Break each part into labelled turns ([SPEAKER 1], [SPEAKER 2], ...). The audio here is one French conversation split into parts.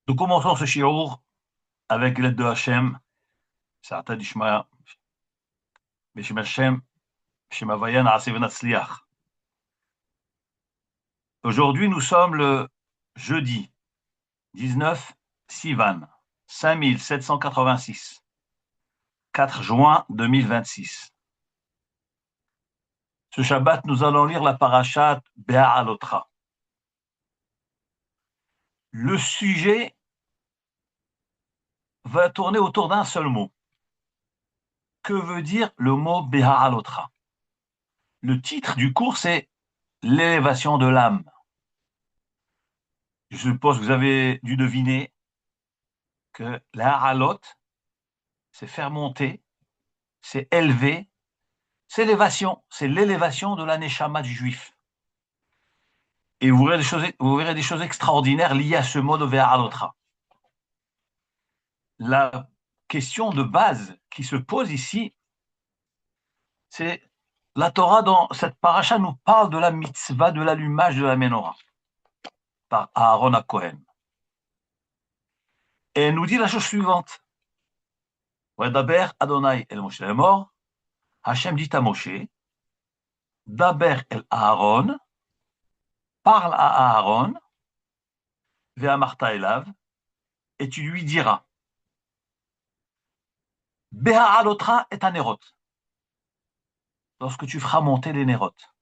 [SPEAKER 1] Nous commençons ce shiur avec l'aide de Hachem, Sa'ata Dishmaya, Beshem Hachem, Beshem Havayan, Na'aseh V'Natzliach. Aujourd'hui, nous sommes le jeudi 19 Sivan, 5786, 4 juin 2026. Ce Shabbat, nous allons lire la parashat Be'alotra. Le sujet va tourner autour d'un seul mot. Que veut dire le mot Be'alotra? Le titre du cours, c'est l'élévation de l'âme. Je suppose que vous avez dû deviner que la halot, c'est faire monter, c'est élever, c'est l'élévation de la neshama du juif. Et vous verrez des choses extraordinaires liées à ce mot de Ve'alotra. La question de base qui se pose ici, c'est la Torah dans cette paracha nous parle de la mitzvah de l'allumage de la menorah par Aaron à Cohen. Et elle nous dit la chose suivante. Daber Adonai el Moshe mort. Hachem dit à Moshe, Daber el Aaron, parle à Aaron, Ve'amarta elav, et tu lui diras, Beha'alotra et anerot, lorsque tu feras monter les nérotes,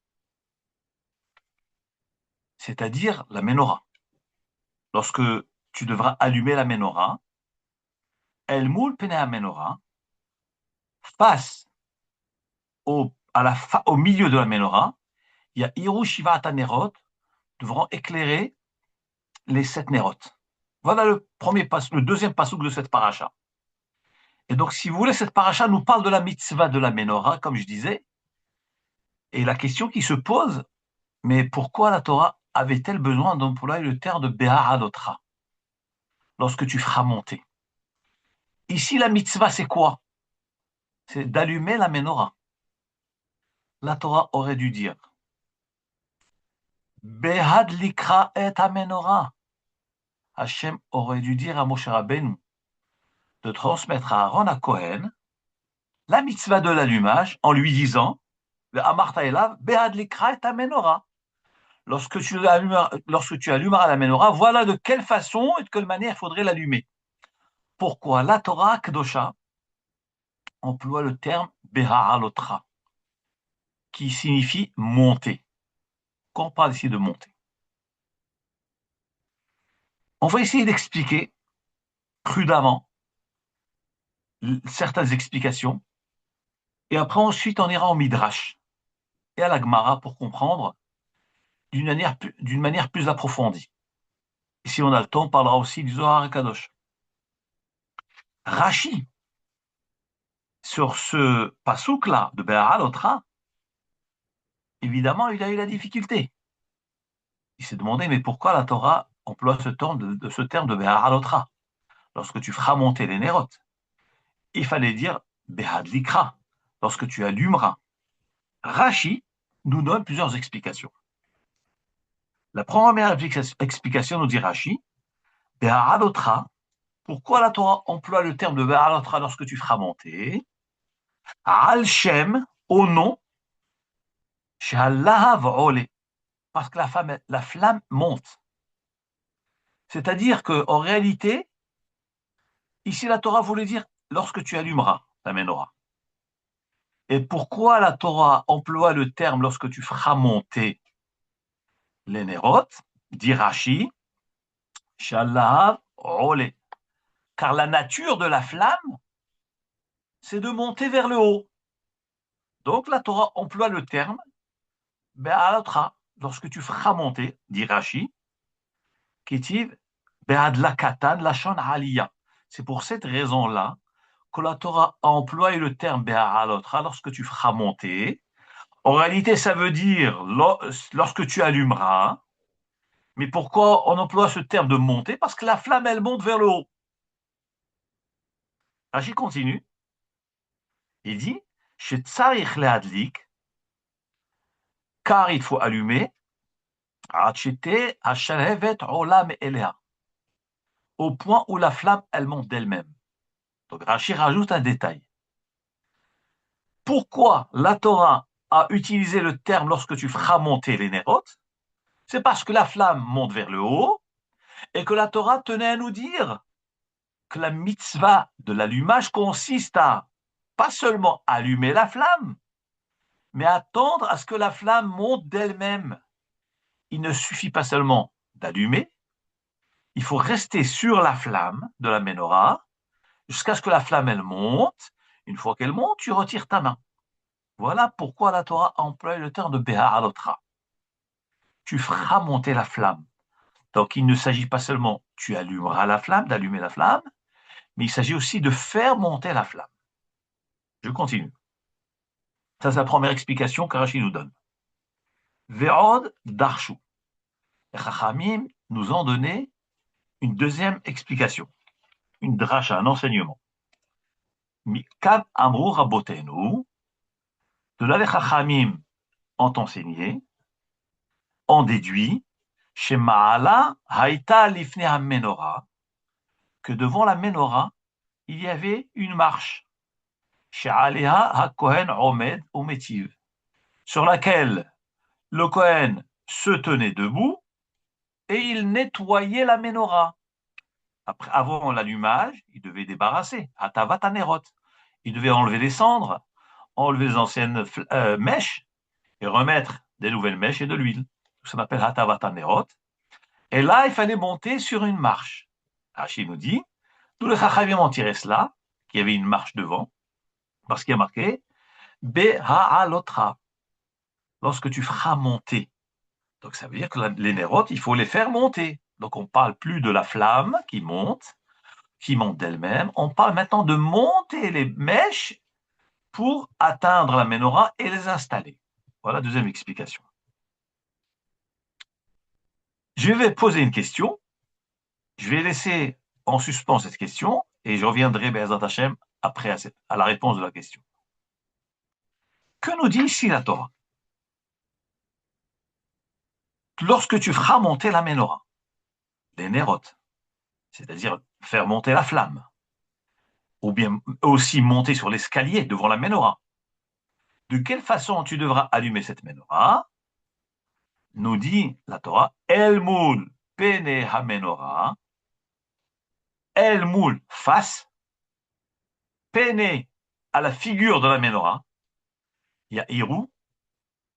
[SPEAKER 1] c'est-à-dire la menorah. Lorsque tu devras allumer la menorah, El moul pene menorah, face au milieu de la menorah, il y a Hiru Shivat Anerot, devront éclairer les 7 nérotes. Voilà le deuxième passouk de cette paracha. Et donc, si vous voulez, cette paracha nous parle de la mitzvah de la menorah, comme je disais, et la question qui se pose, mais pourquoi la Torah avait-elle besoin d'employer le terme de Beha'alotra, lorsque tu feras monter? Ici, la mitzvah, c'est quoi? C'est d'allumer la menorah. La Torah aurait dû dire Behad likra et menorah. Hachem aurait dû dire à Moshe Rabbeinu de transmettre à Aaron à Cohen la mitzvah de l'allumage en lui disant Amarta elav Behad likra et menorah. Lorsque tu allumeras la menorah, voilà de quelle façon et de quelle manière il faudrait l'allumer. Pourquoi la Torah Kedosha emploie le terme Beha'alotra, qui signifie monter. Quand on parle ici de monter, on va essayer d'expliquer prudemment certaines explications, et après ensuite on ira au Midrash et à la Gemara pour comprendre d'une manière plus approfondie. Et si on a le temps, on parlera aussi du Zohar Kadosh. Rashi, sur ce pasouk-là de Beha'alotra, évidemment, il a eu la difficulté. Il s'est demandé, mais pourquoi la Torah emploie ce terme de Beha'alotra, lorsque tu feras monter les nérotes? Il fallait dire Behad Likra, lorsque tu allumeras. Rashi nous donne plusieurs explications. La première explication nous dit Rashi, Beha'alotra, pourquoi la Torah emploie le terme de Beha'alotra lorsque tu feras monter? Al Shem, au nom, She'alahav Ole, parce que la flamme monte. C'est-à-dire qu'en réalité, ici la Torah voulait dire lorsque tu allumeras la menorah. Et pourquoi la Torah emploie le terme lorsque tu feras monter les nérotes? Dit Rashi, Shalahav Ole. Car la nature de la flamme, c'est de monter vers le haut. Donc la Torah emploie le terme Be'alotra, lorsque tu feras monter, dit Rashi, Kitiv Be'adlakatan Lashon Aliyah. C'est pour cette raison-là que la Torah a employé le terme Be'alotra lorsque tu feras monter. En réalité, ça veut dire lorsque tu allumeras. Mais pourquoi on emploie ce terme de monter? Parce que la flamme, elle monte vers le haut. Rashi continue. Il dit, Shetzarich leadlik, car il faut allumer, Achete Hashalhevet Olam Elea, au point où la flamme, elle monte d'elle-même. Donc Rashi rajoute un détail. Pourquoi la Torah a utilisé le terme lorsque tu feras monter les nérotes? C'est parce que la flamme monte vers le haut et que la Torah tenait à nous dire que la mitzvah de l'allumage consiste à pas seulement allumer la flamme, mais attendre à ce que la flamme monte d'elle-même. Il ne suffit pas seulement d'allumer, il faut rester sur la flamme de la menorah jusqu'à ce que la flamme elle monte. Une fois qu'elle monte, tu retires ta main. Voilà pourquoi la Torah emploie le terme de Beha'alotra. Tu feras monter la flamme. Donc il ne s'agit pas seulement tu allumeras la flamme, d'allumer la flamme, mais il s'agit aussi de faire monter la flamme. Je continue. Ça, c'est la première explication que Rashi nous donne. Ve'od darshu. Les Chachamim nous ont donné une deuxième explication, une dracha, un enseignement. Mikav amru rabotenu, de là les Chachamim ont enseigné, ont déduit, chez Ma'ala haïta lifne ha-menorah, que devant la menorah, il y avait une marche, chez Aleha ha-kohen omed umetiv, sur laquelle le Kohen se tenait debout et il nettoyait la menorah. Après, avant l'allumage, il devait débarrasser, hatavat hanerot. Il devait enlever les cendres, enlever les anciennes mèches et remettre des nouvelles mèches et de l'huile. Ça s'appelle hatavat hanerot. Et là, il fallait monter sur une marche. Rachid nous dit, tous les chachamim ont tiré cela, qu'il y avait une marche devant, parce qu'il y a marqué Beha'alotra, lorsque tu feras monter. Donc ça veut dire que les nérotes, il faut les faire monter. Donc on ne parle plus de la flamme qui monte d'elle-même. On parle maintenant de monter les mèches pour atteindre la menorah et les installer. Voilà, deuxième explication. Je vais poser une question. Je vais laisser en suspens cette question et je reviendrai, Be'ezrat Hashem, après à la réponse de la question. Que nous dit ici la Torah? Lorsque tu feras monter la menorah, les nérotes, c'est-à-dire faire monter la flamme, ou bien aussi monter sur l'escalier devant la menorah, de quelle façon tu devras allumer cette menorah? Nous dit la Torah, El Moul Pene HaMenorah, El Moul face, Pene à la figure de la menorah, il y a Irou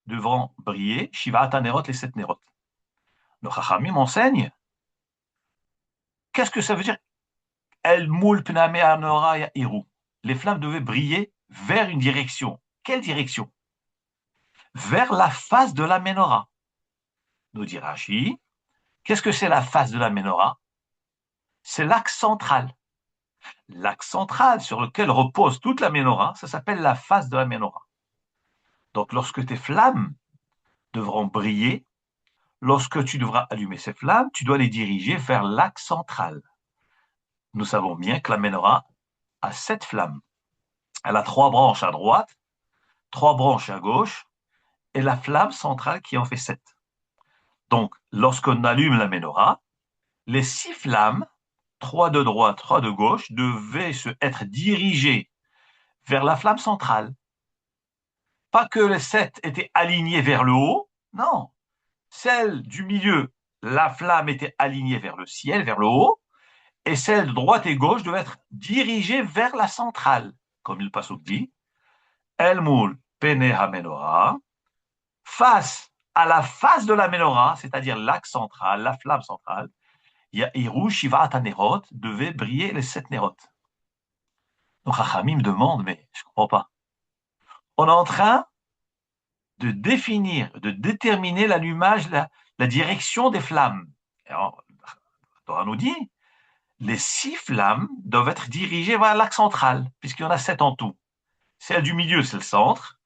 [SPEAKER 1] devant briller, Shivat HaNerot, les 7 Nerot. Le Chachamim m'enseigne, qu'est-ce que ça veut dire El Moul Pene HaMenorah, il y a Irou. Les flammes devaient briller vers une direction. Quelle direction? Vers la face de la menorah. Nous dit Rashi, qu'est-ce que c'est la face de la menorah? C'est l'axe central. L'axe central sur lequel repose toute la menorah, ça s'appelle la face de la menorah. Donc lorsque tes flammes devront briller, lorsque tu devras allumer ces flammes, tu dois les diriger vers l'axe central. Nous savons bien que la menorah a 7 flammes. Elle a 3 branches à droite, 3 branches à gauche, et la flamme centrale qui en fait 7. Donc lorsqu'on allume la menorah, les 6 flammes, 3 de droite, 3 de gauche, devaient être dirigées vers la flamme centrale. Pas que les 7 étaient alignés vers le haut, non. Celle du milieu, la flamme était alignée vers le ciel, vers le haut, et celle de droite et gauche devait être dirigée vers la centrale, comme le pasuk dit, El Moul Pene HaMenorah, face à la face de la menorah, c'est-à-dire l'axe central, la flamme centrale, Yahiru Shivat HaNerot devait briller les 7 Nerot. Donc Chachamim me demande, mais je ne comprends pas. On est en train de définir, de déterminer l'allumage, la direction des flammes. Alors, la Torah nous dit, les 6 flammes doivent être dirigées vers l'axe central, puisqu'il y en a 7 en tout. Celle du milieu, c'est le centre.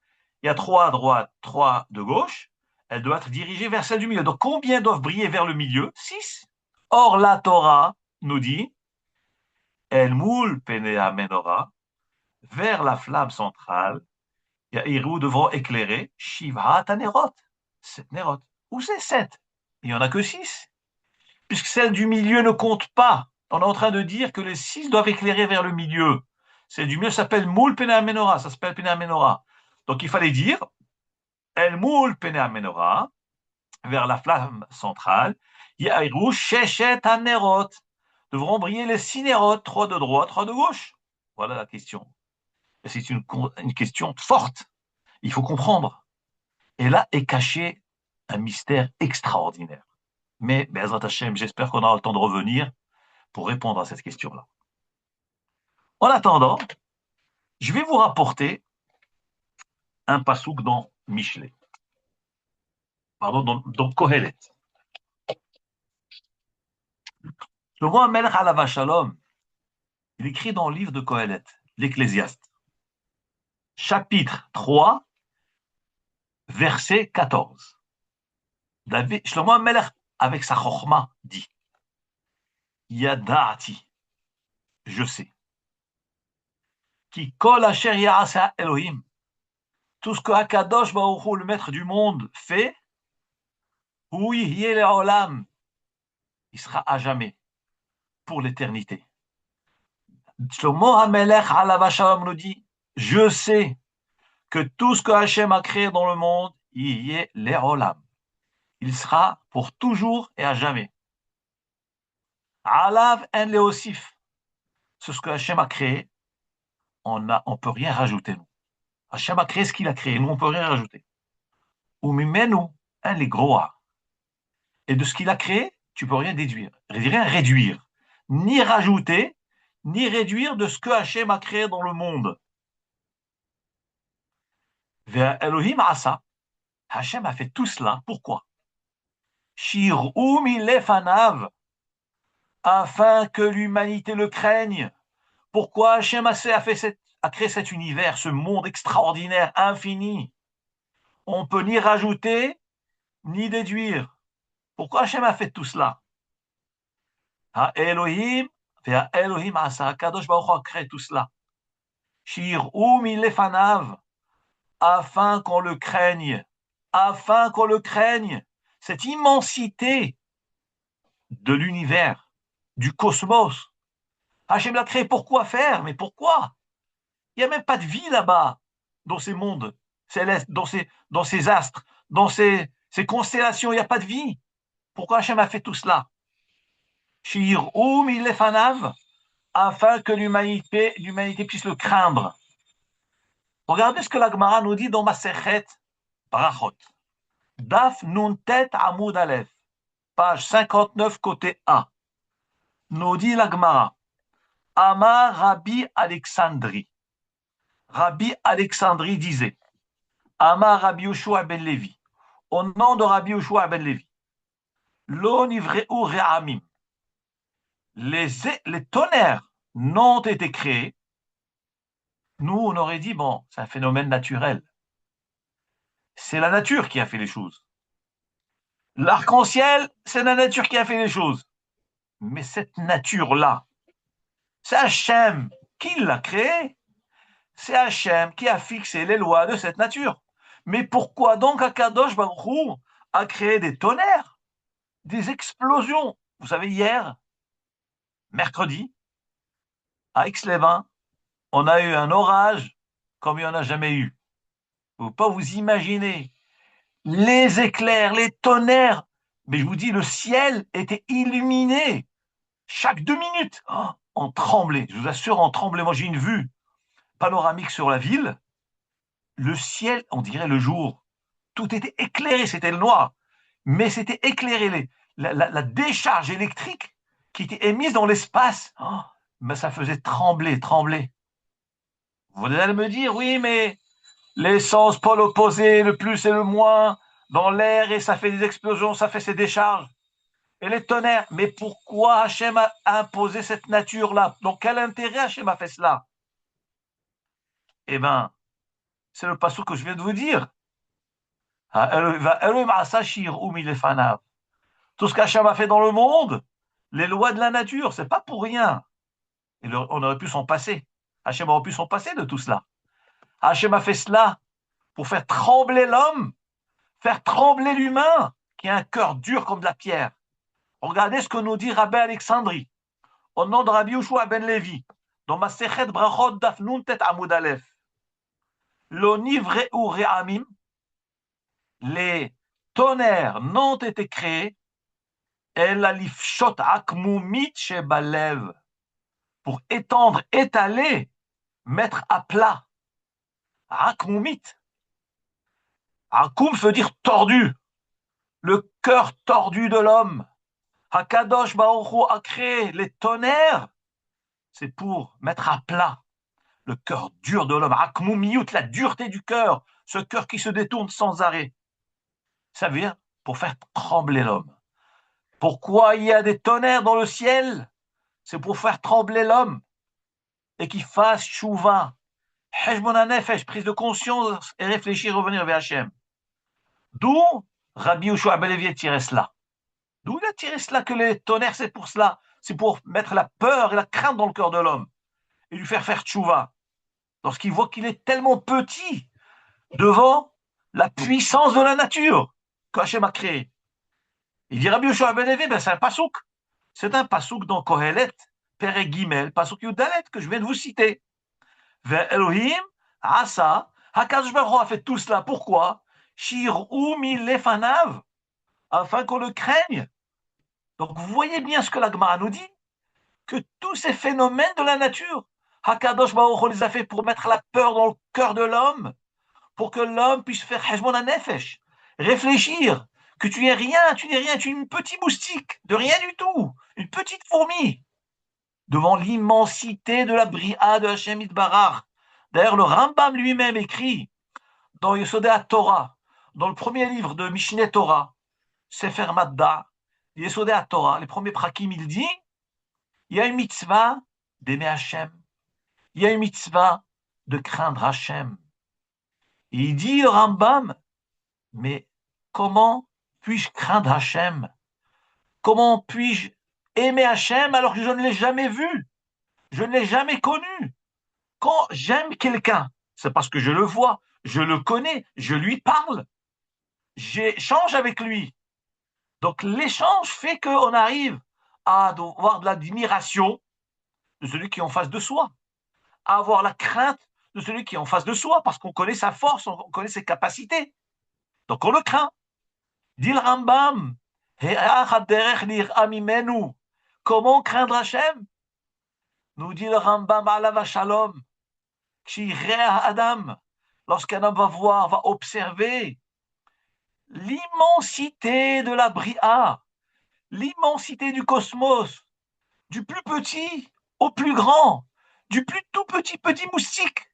[SPEAKER 1] Il y a 3 à droite, 3 de gauche. Elles doivent être dirigées vers celle du milieu. Donc, combien doivent briller vers le milieu? 6. Or, la Torah nous dit, El Moul Pene HaMenorah, vers la flamme centrale, Yahiru devront éclairer Shivat HaNerot, 7 Nerot. Où c'est 7? Il n'y en a que 6. Puisque celle du milieu ne compte pas. On est en train de dire que les 6 doivent éclairer vers le milieu. C'est du mieux, ça s'appelle Moul Pena Menorah, ça s'appelle Pena Menorah. Donc il fallait dire El Moul Pena Menorah, vers la flamme centrale, Yairou Sheshet Hanerot, devront briller les 6 nérotes, 3 de droite, 3 de gauche. Voilà la question. Et c'est une question forte. Il faut comprendre. Et là est caché un mystère extraordinaire. Mais, Be'ezrat Hashem, j'espère qu'on aura le temps de revenir pour répondre à cette question-là. En attendant, je vais vous rapporter un pasouk dans Michelet. Pardon, dans Kohelet. Je vois un Melech Alav Shalom. Il écrit dans le livre de Kohelet, l'Ecclésiaste. Chapitre 3, verset 14. David, Shlomo Melech, avec sa chokhma, dit Yada'ati, je sais. Qui kol asher ya'asa Elohim, tout ce que Akadosh Baruch Hu, le maître du monde, fait, oui, yeh le'olam, il sera à jamais, pour l'éternité. Shlomo HaMelech alav shalom nous dit, je sais que tout ce que Hachem a créé dans le monde, yeh le'olam, il sera pour toujours et à jamais. Alav en leosif, c'est ce que Hachem a créé, on peut rien rajouter, nous. Hachem a créé ce qu'il a créé, nous on peut rien rajouter. Ou mimenu en les groa. Et de ce qu'il a créé, tu peux rien déduire, rien réduire, ni rajouter, ni réduire de ce que Hachem a créé dans le monde. Vers Elohim Asa, Hachem a fait tout cela. Pourquoi? Shir'u milefanav, afin que l'humanité le craigne. Pourquoi Hachem a créé cet univers, ce monde extraordinaire, infini? On peut ni rajouter, ni déduire. Pourquoi Hachem a fait tout cela? Elohim, vers Elohim Asa, Kadosh Baruch Hu a créé tout cela. Shir'u milefanav, afin qu'on le craigne. Afin qu'on le craigne. Cette immensité de l'univers, du cosmos. Hachem l'a créé pour quoi faire? Mais pourquoi? Il n'y a même pas de vie là-bas, dans ces mondes célestes, dans ces astres, dans ces constellations, il n'y a pas de vie. Pourquoi Hachem a fait tout cela? Shir'u milefanav, afin que l'humanité puisse le craindre. Regardez ce que la Gemara nous dit dans Masechet Brachot. Daf Nuntet Amoud Aleph, page 59, côté A. Nous dit la Gemara. Amar Rabbi Alexandri. Rabbi Alexandri disait, Amar Rabbi Yoshua ben Levi, au nom de Rabbi Yoshua ben Levi, Lo nivreu re'amim, les tonnerres n'ont été créés. Nous, on aurait dit, bon, c'est un phénomène naturel. C'est la nature qui a fait les choses. L'arc-en-ciel, c'est la nature qui a fait les choses. Mais cette nature-là, c'est Hachem qui l'a créée. C'est Hachem qui a fixé les lois de cette nature. Mais pourquoi donc Akadosh Baruch Hu a créé des tonnerres, des explosions? Vous savez, hier, mercredi, à Aix-les-Bains, on a eu un orage comme il n'y en a jamais eu. Vous ne pouvez pas vous imaginer. Les éclairs, les tonnerres, mais je vous dis, le ciel était illuminé. Chaque 2 minutes, on tremblait. Je vous assure, on tremblait. Moi, j'ai une vue panoramique sur la ville. Le ciel, on dirait le jour. Tout était éclairé, c'était le noir. Mais c'était éclairé. La décharge électrique qui était émise dans l'espace, mais ça faisait trembler. Vous allez me dire, oui, mais les sens pôles opposés, le plus et le moins, dans l'air, et ça fait des explosions, ça fait ces décharges. Et les tonnerres, mais pourquoi Hachem a imposé cette nature-là? Donc quel intérêt Hachem a fait cela? Eh bien, c'est le passage que je viens de vous dire. Tout ce qu'Hachem a fait dans le monde, les lois de la nature, c'est pas pour rien. Et on aurait pu s'en passer. Hachem aurait pu s'en passer de tout cela. Hachem a fait cela pour faire trembler l'homme, faire trembler l'humain, qui a un cœur dur comme de la pierre. Regardez ce que nous dit Rabbi Alexandrie. au nom de Rabbi Yoshua ben Levi, dans ma Sechet Brachot Daf Nun Tet Amud Aleph, Lo nivreu re'amim, les tonnerres n'ont été créés, ela lifshot akmumit shebalev, pour étendre, étaler, mettre à plat. Akmumit. Akum veut dire tordu, le cœur tordu de l'homme. Hakadosh Baruch Hu a créé les tonnerres, c'est pour mettre à plat le cœur dur de l'homme. Akmumiyut, la dureté du cœur, ce cœur qui se détourne sans arrêt. Ça vient pour faire trembler l'homme. Pourquoi il y a des tonnerres dans le ciel? C'est pour faire trembler l'homme et qu'il fasse chouva, heshbon nefesh, prise de conscience et réfléchir, revenir vers Hachem. D'où Rabbi Yoshua ben Levi a tiré cela. D'où il a tiré cela que les tonnerres, c'est pour cela. C'est pour mettre la peur et la crainte dans le cœur de l'homme et lui faire tchouva. Lorsqu'il voit qu'il est tellement petit devant la puissance de la nature qu'Hachem a créée. Il dit Rabbi Yoshua ben Levi, c'est un pasouk. C'est un pasouk dans Kohelet, Perek Gimel, pasouk Yudalet, que je viens de vous citer. Vers Elohim, Asa, Hakadosh Baruch Hu a fait tout cela. Pourquoi? Shir'u milefanav, afin qu'on le craigne. Donc vous voyez bien ce que la Gemara nous dit, que tous ces phénomènes de la nature, Hakadosh Baruch Hu les a fait pour mettre la peur dans le cœur de l'homme, pour que l'homme puisse faire Heshbon HaNefesh, réfléchir, que tu n'es rien, tu es une petite moustique, de rien du tout, une petite fourmi, devant l'immensité de la Bria de Hashem Yitbarach. D'ailleurs, le Rambam lui-même écrit dans Yesodei Torah, dans le premier livre de Mishneh Torah, Sefer Madda, Yesodei Torah, les premiers prakim, il dit, il y a une mitzvah d'aimer Hashem, il y a une mitzvah de craindre Hashem. Et il dit, le Rambam, mais comment puis-je craindre Hashem? Comment puis-je aimer Hashem alors que je ne l'ai jamais vu? Je ne l'ai jamais connu. Quand j'aime quelqu'un, c'est parce que je le vois, je le connais, je lui parle, j'échange avec lui. Donc l'échange fait qu'on arrive à avoir de l'admiration de celui qui est en face de soi, à avoir la crainte de celui qui est en face de soi, parce qu'on connaît sa force, on connaît ses capacités. Donc on le craint. Dit le Rambam, comment craindre Hashem? Nous dit le Rambam, Alav Shalom, Adam, lorsqu'un homme va voir, va observer l'immensité de la Bria, l'immensité du cosmos, du plus petit au plus grand, du plus tout petit moustique,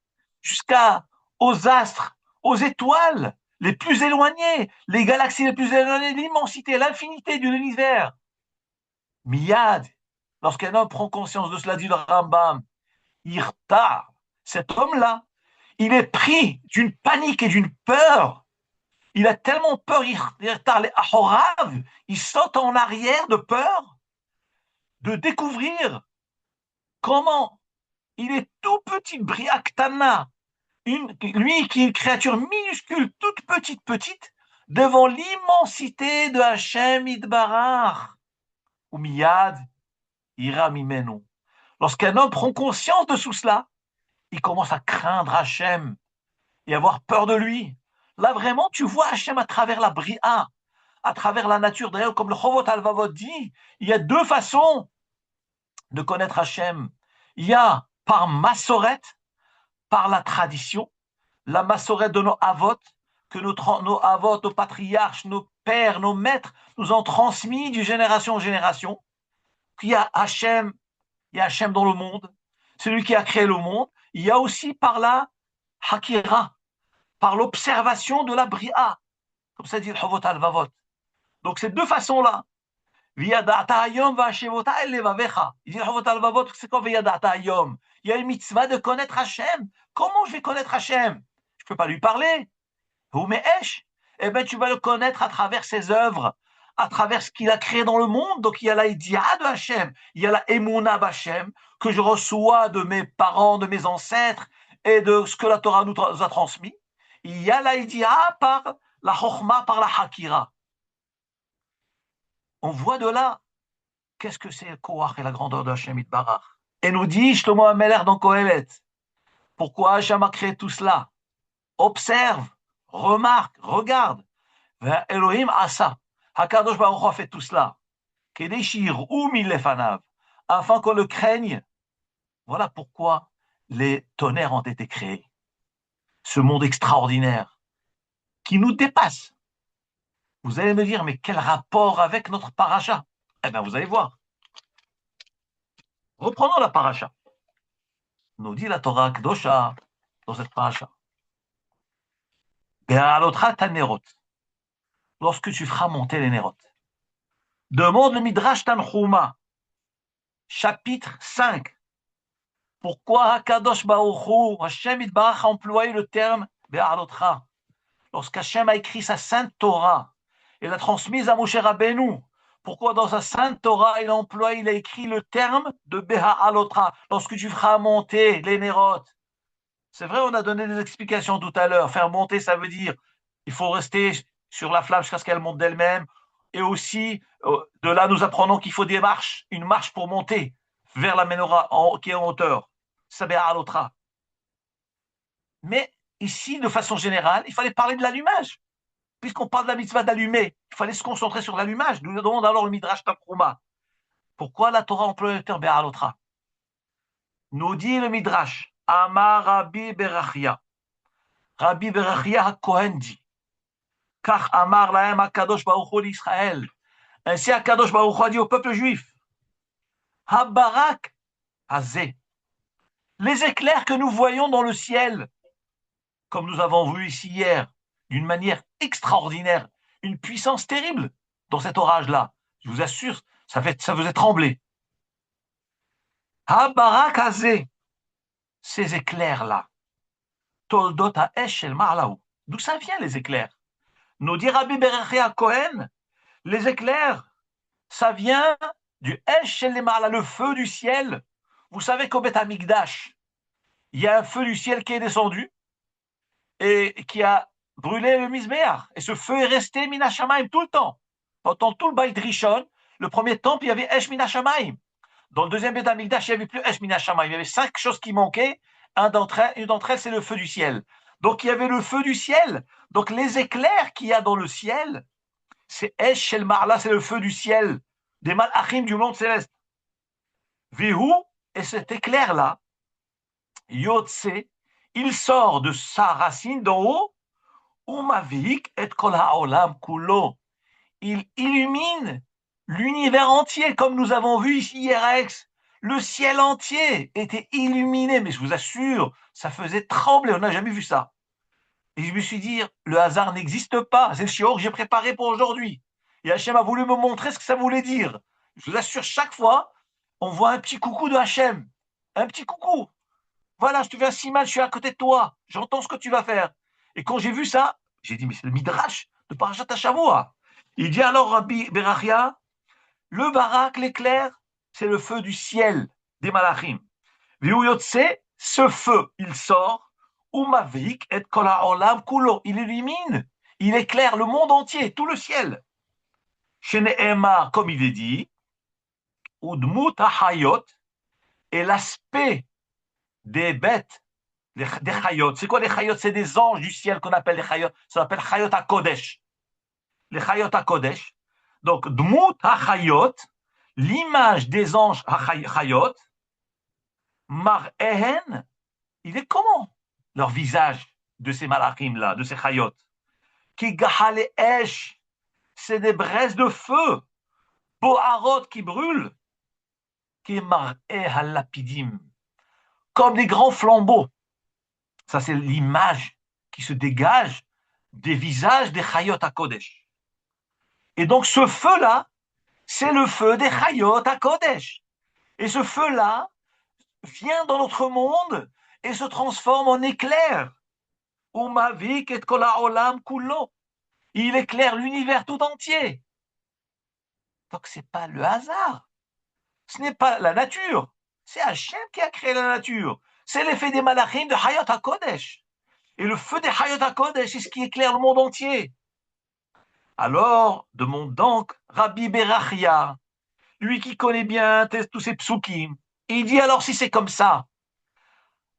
[SPEAKER 1] aux astres, aux étoiles les plus éloignées, les galaxies les plus éloignées, l'immensité, l'infinité de l'univers. Miyad, lorsqu'un homme prend conscience de cela, dit le Rambam, Irta, cet homme-là, il est pris d'une panique et d'une peur. Il a tellement peur, il saute en arrière de peur de découvrir comment il est tout petit, Briaktana, lui qui est une créature minuscule, toute petite, devant l'immensité de Hachem Idbarach, ou Miyad, Ira Mimenu. Lorsqu'un homme prend conscience de tout cela, il commence à craindre Hachem et avoir peur de lui. Là, vraiment, tu vois Hachem à travers la Bria, à travers la nature. D'ailleurs, comme le Chovot Alvavot dit, il y a deux façons de connaître Hachem. Il y a par Massoret, par la tradition, la Massoret de nos Avot, que nos Avot, nos patriarches, nos pères, nos maîtres nous ont transmis d'une génération en génération. Il y a Hachem dans le monde, c'est lui qui a créé le monde. Il y a aussi par la Hakira, par l'observation de la Bria, comme ça dit le Chovot Alvavot. Donc ces deux façons-là, il dit le Chovot Alvavot, c'est quoi Viyadata Hayom? Il y a une mitzvah de connaître Hachem. Comment je vais connaître Hachem? Je ne peux pas lui parler. Eh bien, tu vas le connaître à travers ses œuvres, à travers ce qu'il a créé dans le monde. Donc, il y a la Idia de Hachem, il y a la Emouna Hachem, que je reçois de mes parents, de mes ancêtres, et de ce que la Torah nous a transmis. Il y a la Idia par la Chokhma, par la Hakira. On voit de là Qu'est-ce que c'est le Koach et la grandeur de Hachem Itbarach? Et nous dit Shlomo Ameler dans Kohelet, pourquoi Hachem a créé tout cela? Observe, remarque, regarde. Elohim asa. Hakadosh Baruch Hu a fait tout cela. Kedei shir'u milefanav. Afin qu'on le craigne. Voilà pourquoi les tonnerres ont été créés. Ce monde extraordinaire qui nous dépasse. Vous allez me dire, mais quel rapport avec notre paracha? Eh bien, vous allez voir. Reprenons la paracha. Nous dit la Torah Kdosha dans cette paracha. Be'alotra tanerot. Lorsque tu feras monter les nérotes. Demande le Midrash Tanchuma, chapitre 5. Pourquoi Hakadosh Baruch Hu, Hashem Itbarach a employé le terme Be'alotra? Lorsqu'Hachem a écrit sa sainte Torah et l'a transmise à Moshe Rabbeinu, pourquoi dans sa sainte Torah il a écrit le terme de Be'alotra, lorsque tu feras monter les nérotes? C'est vrai, on a donné des explications tout à l'heure. Faire monter, ça veut dire il faut rester sur la flamme jusqu'à ce qu'elle monte d'elle-même. Et aussi, de là, nous apprenons qu'il faut des marches, une marche pour monter vers la menorah qui est en hauteur. Ça Be'alotra. Mais ici, de façon générale, il fallait parler de l'allumage. Puisqu'on parle de la mitzvah d'allumer, il fallait se concentrer sur l'allumage. Nous demandons alors le Midrash Tanchuma. Pourquoi la Torah emploie le terme Be'alotra? Nous dit le Midrash, Amar Rabbi Berachia. Rabbi Berachia HaKohen dit, Kach Amar Lahem HaKadosh Baruch Hu l'Israël. Ainsi HaKadosh Baruch Hu a dit au peuple juif, Habarak Hazeh. Les éclairs que nous voyons dans le ciel, comme nous avons vu ici hier, d'une manière extraordinaire, une puissance terrible dans cet orage-là. Je vous assure, ça faisait trembler. Habarak Hazeh. Ces éclairs-là, Toldot Ha'esh El Ma'alaou. D'où ça vient les éclairs? Nous dit Rabbi Berachia Cohen, les éclairs, ça vient du Esh El Ma'ala, le feu du ciel. Vous savez qu'au Beth Amikdash, il y a un feu du ciel qui est descendu et qui a brûlé le Mizbeach. Et ce feu est resté Mina Shamaim tout le temps. Pendant tout le Beit Rishon, le premier temple, il y avait Esh Mina Shamaim. Dans le deuxième Beth Amikdash, il n'y avait plus Esh Mina Shamaim. Il y avait 5 choses qui manquaient. Une d'entre elles, c'est le feu du ciel. Donc, il y avait le feu du ciel. Donc, les éclairs qu'il y a dans le ciel, c'est Esh Shel Ma'ala, c'est le feu du ciel, des Malachim du monde céleste. Vihu, et cet éclair-là, Yotse, il sort de sa racine d'en haut, Umavik et Kol Ha'olam Kulo. Il illumine l'univers entier, comme nous avons vu ici hier à Aix. Le ciel entier était illuminé, mais je vous assure, ça faisait trembler, on n'a jamais vu ça. Et je me suis dit, le hasard n'existe pas, c'est le shiur que j'ai préparé pour aujourd'hui. Et Hachem a voulu me montrer ce que ça voulait dire. Je vous assure, chaque fois, on voit un petit coucou de Hachem. Un petit coucou. Voilà, je te fais un siman, je suis à côté de toi, j'entends ce que tu vas faire. Et quand j'ai vu ça, j'ai dit, mais c'est le Midrash de Parashat HaShavua. Il dit alors, Rabbi Berachia, le barak, l'éclair, c'est le feu du ciel des malachim. Viuyotse, ce feu, il sort, umavik et kol ha'olam kulo, il illumine, il éclaire le monde entier, tout le ciel. Shene'emar, comme il est dit, udmut ha'chayot, et l'aspect des bêtes, des chayot. C'est quoi les chayot? C'est des anges du ciel qu'on appelle les chayot. Ça s'appelle chayot HaKodesh. Les chayot HaKodesh. Donc, dmut ha'chayot, l'image des anges chayot, mar'ehen, il est comment? Leur visage de ces malachim-là, de ces chayot. Ki gahale esh, c'est des braises de feu. Boharot qui brûlent. Ki mar'eh halapidim, comme des grands flambeaux. Ça, c'est l'image qui se dégage des visages des Chayot HaKodesh. Et donc, ce feu-là, c'est le feu des Chayot HaKodesh. Et ce feu-là vient dans notre monde et se transforme en éclair. Umavik et kol ha'olam kulo. Il éclaire l'univers tout entier. Donc, ce n'est pas le hasard. Ce n'est pas la nature. C'est Hachem qui a créé la nature. C'est l'effet des malachim de Hayot HaKodesh. Et le feu des Hayot HaKodesh, c'est ce qui éclaire le monde entier. Alors, demande donc Rabbi Berachia, lui qui connaît bien tous ces psukim. Il dit alors si c'est comme ça,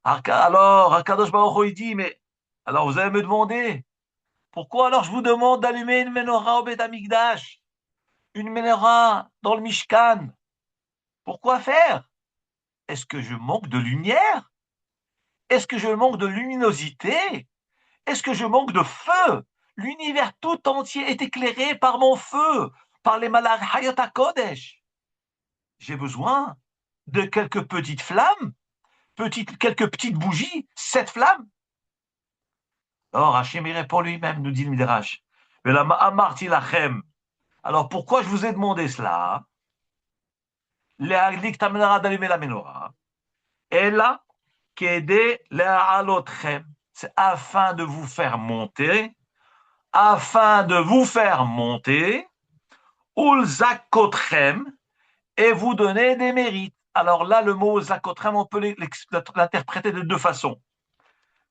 [SPEAKER 1] alors Akadosh Baruch Hu, il dit mais alors vous allez me demander pourquoi alors je vous demande d'allumer une menorah au Beth Amikdash, une menorah dans le Mishkan. Pourquoi faire? Est-ce que je manque de lumière? Est-ce que je manque de luminosité? Est-ce que je manque de feu? L'univers tout entier est éclairé par mon feu, par les malach Hayot HaKodesh. J'ai besoin de quelques petites flammes, quelques petites bougies, 7 flammes. Alors Hachem il répond lui-même, nous dit le Midrash. Alors pourquoi je vous ai demandé cela? D'allumer la menorah. Et là, c'est afin de vous faire monter, ulzakotrem, et vous donner des mérites. Alors là, le mot zakotrem, on peut l'interpréter de deux façons.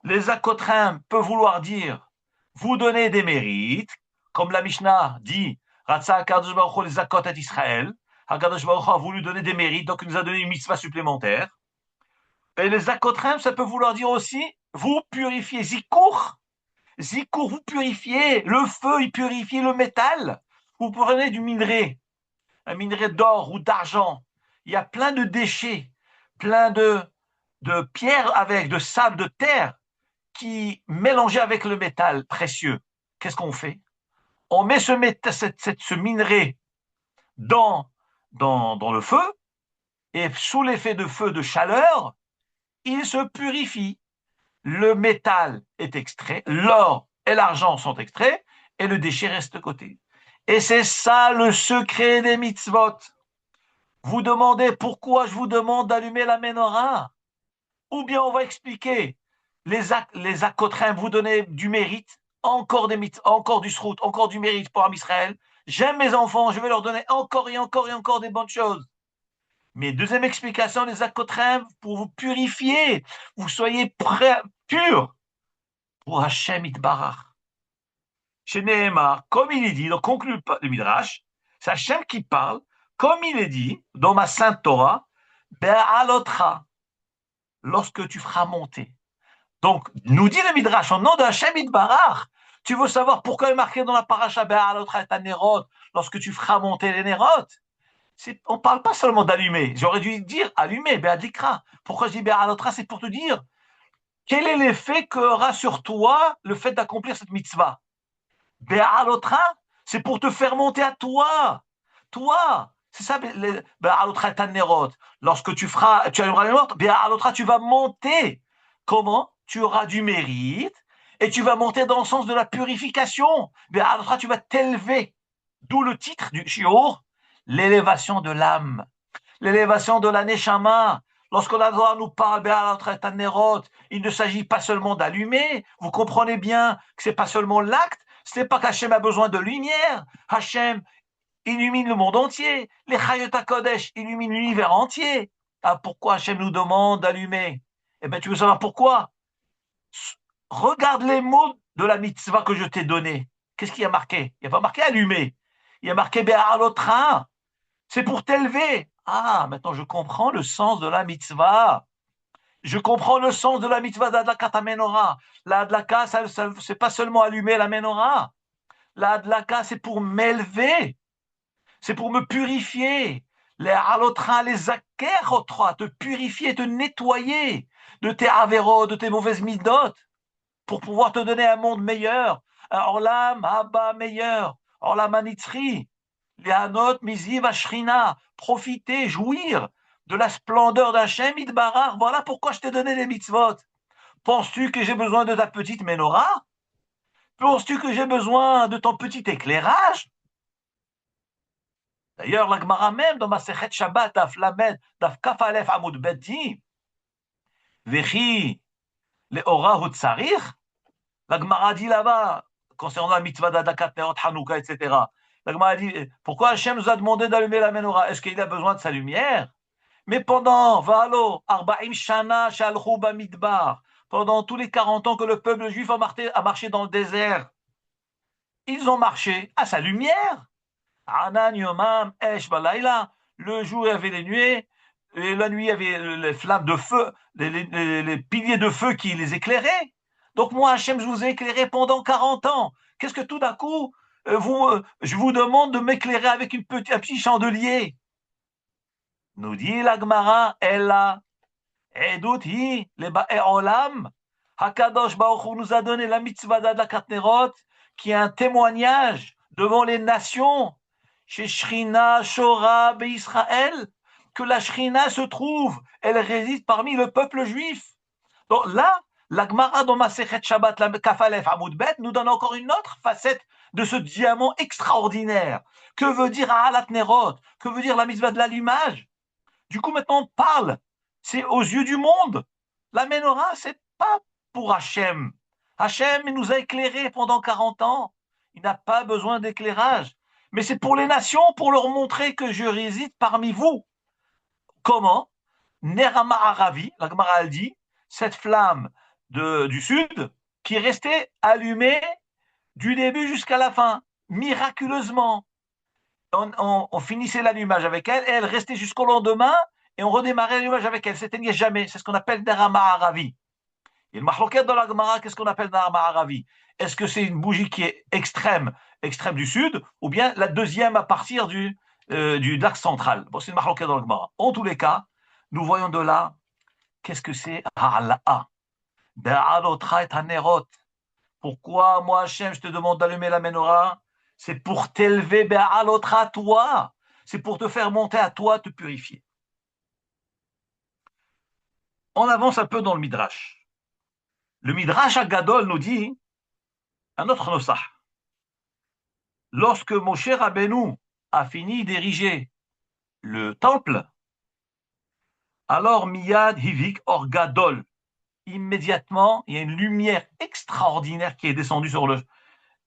[SPEAKER 1] Les zakotrem peut vouloir dire vous donner des mérites, comme la Mishnah dit, Ratsa HaKadosh Baruch Hu les zakot et Israël. HaKadosh Baruch Hu a voulu donner des mérites, donc il nous a donné une mitzvah supplémentaire. Et les zakotrem, ça peut vouloir dire aussi vous purifiez. Zikour, vous purifiez. Le feu, il purifie le métal. Vous prenez du minerai, un minerai d'or ou d'argent. Il y a plein de déchets, plein de pierres avec, de sable, de terre, qui mélangés avec le métal précieux. Qu'est-ce qu'on fait? On met ce minerai dans le feu, et sous l'effet de feu, de chaleur, il se purifie. Le métal est extrait, l'or et l'argent sont extraits, et le déchet reste de côté. Et c'est ça le secret des mitzvot. Vous demandez pourquoi je vous demande d'allumer la menorah? Ou bien on va expliquer les akotrins, vous donner du mérite, encore du srout, encore du mérite pour Israël. J'aime mes enfants, je vais leur donner encore et encore et encore des bonnes choses. Mais deuxième explication, les akotrins, pour vous purifier, vous soyez purs pour Hashem Itbarach. Chez Nehemar, comme il est dit, donc conclut le Midrash, c'est Hashem qui parle, comme il est dit dans ma sainte Torah, Be'alotra, lorsque tu feras monter. Donc, nous dit le Midrash, en nom de Hashem Itbarach, tu veux savoir pourquoi il est marqué dans la paracha Be'alotra et Nerot, lorsque tu feras monter les Nerot? On ne parle pas seulement d'allumer. J'aurais dû dire allumer, Be'adlikra. Pourquoi je dis Be'alotra? C'est pour te dire quel est l'effet qu'aura sur toi le fait d'accomplir cette mitzvah. Be'alotra, c'est pour te faire monter à toi. Toi, c'est ça, Be'alotra et Nerot. Lorsque tu allumeras les Nerot, Be'alotra, tu vas monter. Comment? Tu auras du mérite et tu vas monter dans le sens de la purification. Be'alotra, tu vas t'élever. D'où le titre du shiur, l'élévation de l'âme, l'élévation de la neshama. Lorsqu'on a nous parle il ne s'agit pas seulement d'allumer. Vous comprenez bien que c'est pas seulement l'acte. Ce n'est pas qu'Hachem a besoin de lumière. Hachem illumine le monde entier. Les Chayot HaKodesh illuminent l'univers entier. Ah, pourquoi Hachem nous demande d'allumer? Eh bien, tu veux savoir pourquoi? Regarde les mots de la mitzvah que je t'ai donnée. Qu'est-ce qu'il y a marqué? Il n'y a pas marqué allumer. Il y a marqué Be'alotra. C'est pour t'élever. Ah, maintenant je comprends le sens de la mitzvah. Je comprends le sens de la mitzvah d'Adlakat Menorah. La Adlaka, c'est pas seulement allumer la Menorah. La Adlaka, c'est pour m'élever. C'est pour me purifier. Les Alotra, les Akerotra, te purifier, te nettoyer de tes avéros, de tes mauvaises midot, pour pouvoir te donner un monde meilleur, un Orlam, Abba meilleur, Orlam Anitzri. Léanot, Miziv, Ashrina, profiter, jouir de la splendeur d'Hachem Itbarach. Voilà pourquoi je t'ai donné les mitzvot. Penses-tu que j'ai besoin de ta petite menorah? Penses-tu que j'ai besoin de ton petit éclairage? D'ailleurs, la Gemara même, dans ma Sechet Shabbat, Daf Lamed, Daf Kaf Alef Amud Bet dit, Vechi Leora Hutzarir, la Gemara dit là-bas, concernant la mitzvah d'Adakat Neot Hanouka, etc., la Gemara dit, pourquoi Hachem nous a demandé d'allumer la menorah? Est-ce qu'il a besoin de sa lumière? Mais pendant, Arba'im Shana Shalchou Bamidbar, pendant tous les 40 ans que le peuple juif a marché dans le désert, ils ont marché à sa lumière. Anan Yomam Esh Balayla, Le jour, il y avait les nuées, et la nuit, il y avait les flammes de feu, les piliers de feu qui les éclairaient. Donc moi, Hachem, je vous ai éclairé pendant 40 ans. Qu'est-ce que tout d'un coup, je vous demande de m'éclairer avec un petit chandelier? Nous dit la Gemara, Ella, Edut hi, les Ba'e Olam, Hakadosh Baruch Hu nous a donné la mitzvah d'Adlakat Nerot, qui est un témoignage devant les nations, chez Shrina, Shora, Israël, que la Shrina se trouve, elle réside parmi le peuple juif. Donc là, la Gemara dans Masechet Shabbat, la Kafalef Amoud Bet, nous donne encore une autre facette de ce diamant extraordinaire. Que veut dire Ahalat Nerot? Que veut dire la mitzvah de l'allumage? Du coup, maintenant, on parle. C'est aux yeux du monde. La menorah, c'est pas pour Hachem. Hachem, il nous a éclairés pendant 40 ans. Il n'a pas besoin d'éclairage. Mais c'est pour les nations, pour leur montrer que je réside parmi vous. Comment? Nerama Aravi, la Gemara elle dit, cette flamme du sud qui est restée allumée du début jusqu'à la fin, miraculeusement. On finissait l'allumage avec elle et elle restait jusqu'au lendemain et on redémarrait l'allumage avec elle. S'éteignait jamais. C'est ce qu'on appelle Nerama Aravi. Et le mahloket dans la Gemara, qu'est-ce qu'on appelle Nerama Aravi? Est-ce que c'est une bougie qui est extrême du sud, ou bien la deuxième à partir du lac central? Bon, c'est une mahloket dans la Gemara. En tous les cas, nous voyons de là, qu'est-ce que c'est Ha'ala'a? Da'alotra et Hanerot. Pourquoi, moi, Hachem, je te demande d'allumer la menorah? C'est pour t'élever à l'autre à toi. C'est pour te faire monter à toi, te purifier. On avance un peu dans le Midrash. Le Midrash Agadol nous dit un autre nosach. Lorsque Moshe Rabbeinu a fini d'ériger le temple, alors Miyad Hivik Or Gadol, immédiatement, il y a une lumière extraordinaire qui est descendue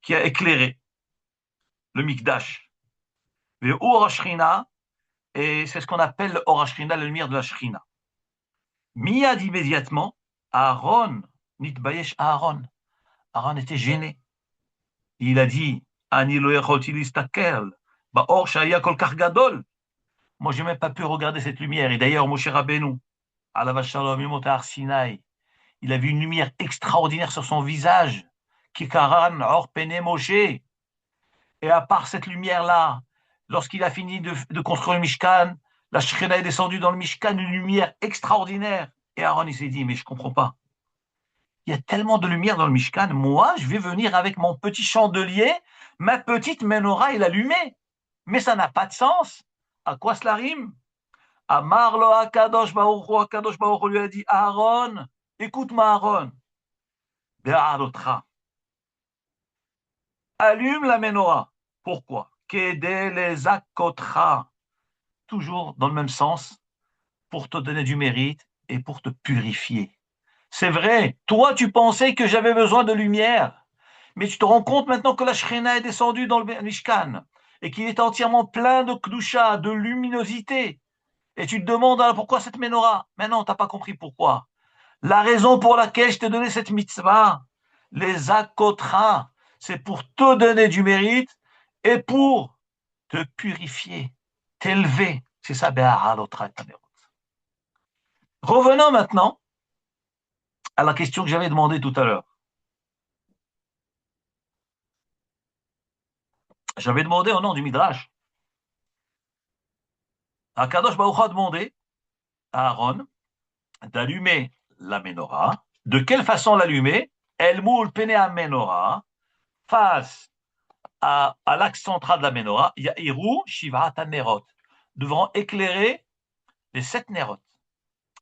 [SPEAKER 1] qui a éclairé le Mikdash. Le Or Ashrina, et c'est ce qu'on appelle le Or Ashrina, la lumière de la Shrina. Miyad immédiatement, Aaron, Nitbayesh Aaron. Aaron était gêné. Il a dit, Ani lo yacholti listakel, ba'or shaya kol kach gadol. Moi, j'ai même pas pu regarder cette lumière. Et d'ailleurs, Moshe Rabbeinu, alav shalom, il monte à Arsinaï. Il a vu une lumière extraordinaire sur son visage. Kikaran or pene Moshe. Et à part cette lumière-là, lorsqu'il a fini de construire le Mishkan, la Shekhinah est descendue dans le Mishkan, une lumière extraordinaire. Et Aaron, il s'est dit, mais je comprends pas. Il y a tellement de lumière dans le Mishkan, moi, je vais venir avec mon petit chandelier, ma petite menorah, il allumée. Mais ça n'a pas de sens. À quoi cela rime? Amar lo Akadosh Baruch Hu lui a dit, Aaron, écoute-moi Aaron, Be'alotra, allume la menorah. Pourquoi? Kede les akotra, toujours dans le même sens, pour te donner du mérite et pour te purifier. C'est vrai, toi tu pensais que j'avais besoin de lumière, mais tu te rends compte maintenant que la Shekhinah est descendue dans le Mishkan et qu'il est entièrement plein de Kedusha, de luminosité. Et tu te demandes alors pourquoi cette menorah? Mais non, tu n'as pas compris pourquoi. La raison pour laquelle je t'ai donné cette mitzvah, les akotra, c'est pour te donner du mérite et pour te purifier, t'élever. C'est ça, revenons maintenant à la question que j'avais demandée tout à l'heure. J'avais demandé au nom du Midrash. Akadosh Baruch Hu a demandé à Aaron d'allumer la menorah. De quelle façon l'allumer? El moul pene à menorah, face à l'axe central de la menorah, Yahiru Shivat Nerot, devant éclairer les 7 Nerot.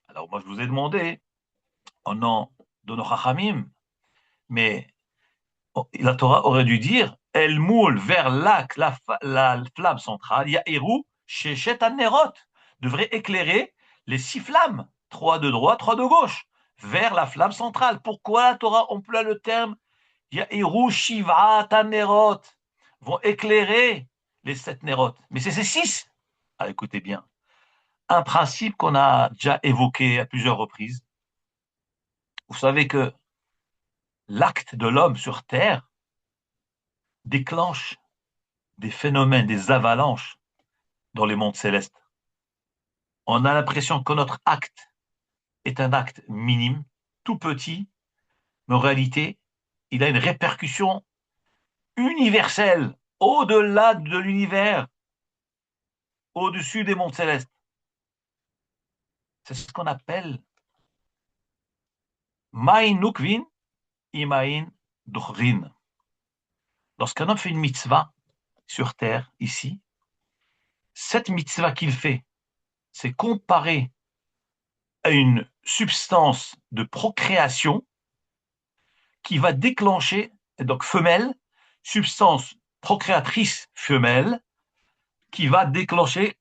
[SPEAKER 1] Alors moi je vous ai demandé au nom de nos Chachamim, mais la Torah aurait dû dire El moul vers l'axe, la flamme centrale, Yahiru Sheshet Nerot, devrait éclairer les 6 flammes, 3 de droite, 3 de gauche, vers la flamme centrale. Pourquoi la Torah emploie le terme Yahiru Shivat Nerot, vont éclairer les 7 Nerot? Mais c'est ces 6. Ah, écoutez bien. Un principe qu'on a déjà évoqué à plusieurs reprises. Vous savez que l'acte de l'homme sur Terre déclenche des phénomènes, des avalanches dans les mondes célestes. On a l'impression que notre acte est un acte minime, tout petit, mais en réalité, il a une répercussion universelle, au-delà de l'univers, au-dessus des mondes célestes. C'est ce qu'on appelle Maïn Nukvin, Imaïn Duchrin. Lorsqu'un homme fait une mitzvah sur terre, ici, cette mitzvah qu'il fait, c'est comparé à une substance de procréation qui va déclencher, donc femelle, substance procréatrice femelle, qui va déclencher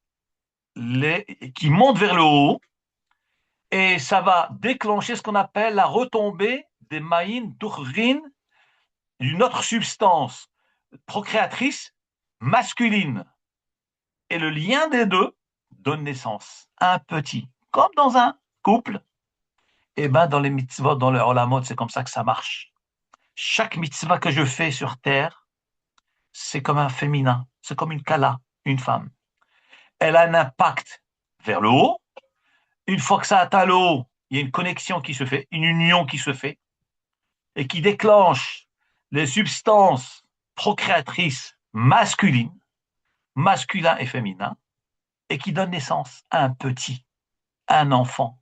[SPEAKER 1] qui monte vers le haut, et ça va déclencher ce qu'on appelle la retombée des maïn d'Uchrin, d'une autre substance procréatrice masculine. Et le lien des deux donne naissance à un petit. Comme dans un couple, et ben dans les mitzvot, dans le olamot, c'est comme ça que ça marche. Chaque mitzvah que je fais sur terre, c'est comme un féminin, c'est comme une kala, une femme. Elle a un impact vers le haut. Une fois que ça atteint le haut, il y a une connexion qui se fait, une union qui se fait, et qui déclenche les substances procréatrices masculines, masculin et féminin, et qui donne naissance à un petit, à un enfant.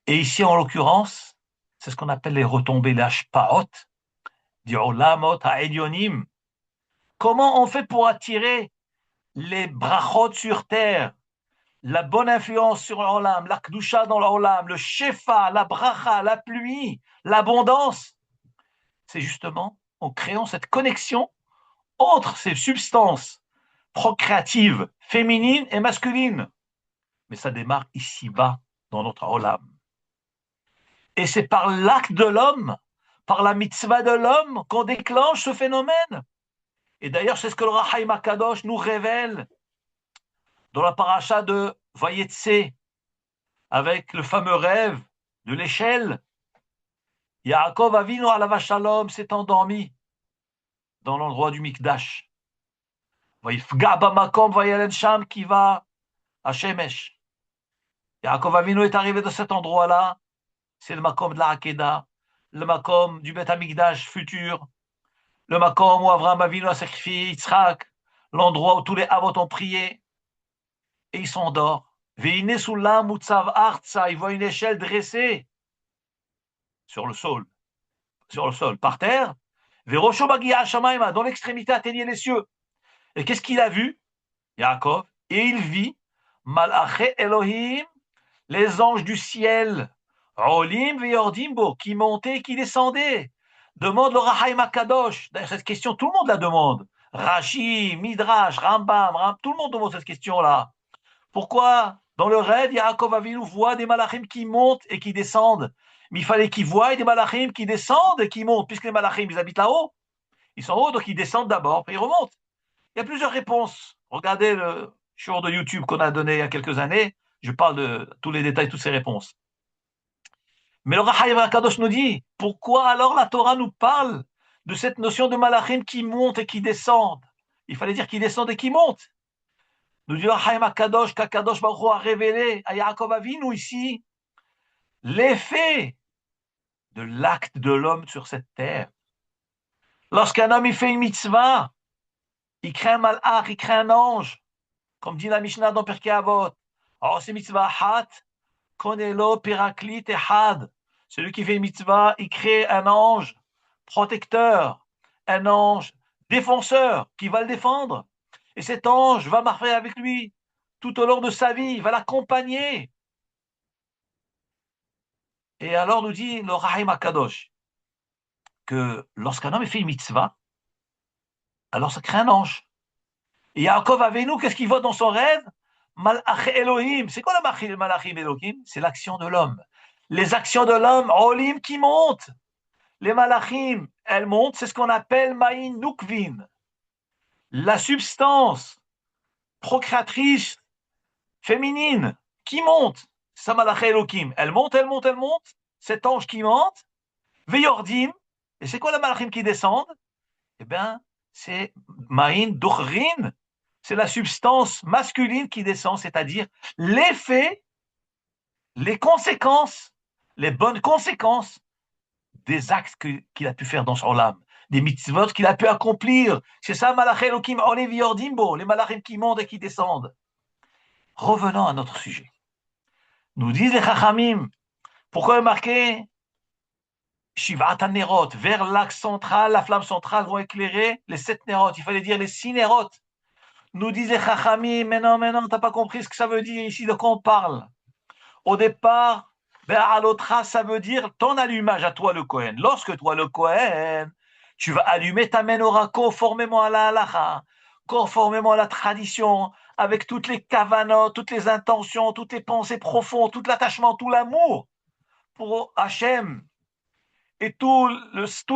[SPEAKER 1] Et ici, en l'occurrence, c'est ce qu'on appelle les retombées, les hashpaot, du olamot ha'elyonim. Comment on fait pour attirer les brachot sur terre, la bonne influence sur l'olam, la kdusha dans l'olam, le shefa, la bracha, la pluie, l'abondance? C'est justement en créant cette connexion entre ces substances procréatives féminines et masculines. Mais ça démarre ici-bas, dans notre olam. Et c'est par l'acte de l'homme, par la mitzvah de l'homme, qu'on déclenche ce phénomène. Et d'ailleurs, c'est ce que le Rahaim HaKadosh nous révèle dans la paracha de Vayetse, avec le fameux rêve de l'échelle. Yaakov Avinu alav shalom s'est endormi dans l'endroit du Mikdash. Vayifga bamakom vayelen sham kiva hashemesh. Yaakov Avinu est arrivé de cet endroit-là. C'est le makom de la Hakeda, le makom du Beth Amikdash futur, le makom où Avraham Avinu a sacrifié Yitzhak, l'endroit où tous les Avot ont prié. Et il s'endort. Veine sulam utzav artsa, il voit une échelle dressée sur le sol, par terre. Verosho bagia shamayma, dans l'extrémité atteignait les cieux. Et qu'est-ce qu'il a vu, Yaakov? Et il vit Malaché Elohim, les anges du ciel, Olim ve'yordimbo, qui montaient, qui descendaient. Demande le Rahaim HaKadosh. D'ailleurs, cette question, tout le monde la demande. Rashi, Midrash, Rambam, tout le monde demande cette question-là. Pourquoi, dans le rêve, Yaakov Avinu voit des malachim qui montent et qui descendent? Mais il fallait qu'il voie des malachim qui descendent et qui montent, puisque les malachim, ils habitent là-haut. Ils sont en haut, donc ils descendent d'abord, puis ils remontent. Il y a plusieurs réponses. Regardez le show de YouTube qu'on a donné il y a quelques années. Je parle de tous les détails, toutes ces réponses. Mais le Rahaim HaKadosh nous dit, pourquoi alors la Torah nous parle de cette notion de malachim qui montent et qui descendent? Il fallait dire qu'ils descendent et qui montent. Nous dit le Rahaim HaKadosh, qu'Akadosh Baruch Hu a révélé à Yaakov Avinu ici l'effet de l'acte de l'homme sur cette terre. Lorsqu'un homme il fait une mitzvah, il crée un malach, il crée un ange, comme dit la Mishnah dans Pirkei Avot. Alors c'est mitzvah hat, konelo piraklit ehad. Celui qui fait une mitzvah, il crée un ange protecteur, un ange défenseur qui va le défendre. Et cet ange va marcher avec lui tout au long de sa vie, il va l'accompagner. Et alors nous dit le Rahaim HaKadosh que lorsqu'un homme fait une mitzvah, alors ça crée un ange. Et Yaakov Avinu, qu'est-ce qu'il voit dans son rêve? Malach Elohim. C'est quoi le Malachim Elohim? C'est l'action de l'homme. Les actions de l'homme, Olim qui montent. Les Malachim, elles montent, c'est ce qu'on appelle Maïn Nukvin. La substance procréatrice féminine qui monte. C'est ça Malach Elohim. Elle monte, elle monte, elle monte. Cet ange qui monte. Veyordim. Et c'est quoi les Malachim qui descendent? Eh bien, c'est Maïn Duchrin. C'est la substance masculine qui descend, c'est-à-dire l'effet les conséquences, les bonnes conséquences des actes qu'il a pu faire dans son âme, des mitzvot qu'il a pu accomplir. C'est ça, Malachim Elohim Olev Yordimbo, les malachim qui montent et qui descendent. Revenons à notre sujet. Nous disent les Chachamim, pourquoi marquer Shivat Nerot, vers l'axe central, la flamme centrale vont éclairer les 7 Nerot. Il fallait dire les 6 Nerot. Nous disent les Chachamim, mais non, t'as pas compris ce que ça veut dire ici, de quoi on parle. Au départ, Be'alotra, ça veut dire ton allumage à toi le Kohen. Lorsque toi le Kohen, tu vas allumer ta menorah conformément à la halacha, conformément à la tradition, avec toutes les kavanot, toutes les intentions, toutes les pensées profondes, tout l'attachement, tout l'amour pour Hachem et tous